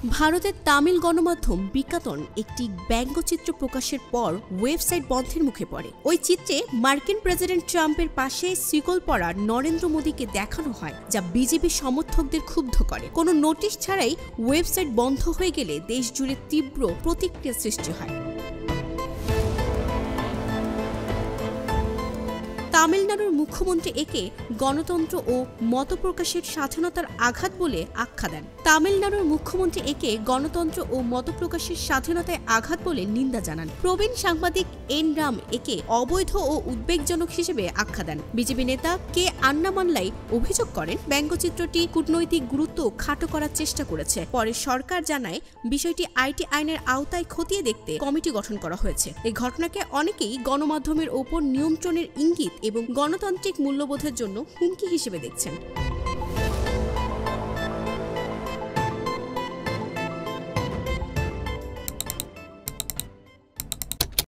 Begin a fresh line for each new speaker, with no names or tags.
ভারতের তামিল গণমাধ্যম বিজ্ঞাপন একটি ব্যঙ্গচিত্র প্রকাশের পর ওয়েবসাইট বন্ধের মুখে পড়ে। ওই চিত্রে মার্কিন প্রেসিডেন্ট ট্রাম্পের পাশে শিকল পরা নরেন্দ্র মোদীকে দেখানো হয়, যা বিজেপি সমর্থকদের ক্ষুব্ধ করে। কোনো নোটিশ ছাড়াই ওয়েবসাইট বন্ধ হয়ে গেলে দেশ জুড়ে তীব্র প্রতিক্রিয়া সৃষ্টি হয়। তামিলনাড়ুর মুখ্যমন্ত্রী একে গণতন্ত্র ও মতপ্রকাশের স্বাধীনতার আঘাত বলে আখ্যা দেন। তামিলনাড়ুর মুখ্যমন্ত্রী একে গণতন্ত্র ও মতপ্রকাশের স্বাধীনতায় আঘাত বলে নিন্দা জানান। প্রবীণ সাংবাদিক এন রাম একে অবৈধ ও উদ্বেগজনক হিসেবে আখ্যা দেন। বিজেপি নেতা কে আন্নামাল্লাই অভিযোগ করেন, ব্যঙ্গচিত্রটি কূটনৈতিক গুরুত্ব খাটো করার চেষ্টা করেছে। পরে সরকার জানায় বিষয়টি আইটি আইনের আওতায় খতিয়ে দেখতে কমিটি গঠন করা হয়েছে। এই ঘটনাকে অনেকেই গণমাধ্যমের ওপর নিয়ন্ত্রণের ইঙ্গিত এবং গণতান্ত্রিক মূল্যবোধের জন্য হুমকি হিসেবে দেখছেন।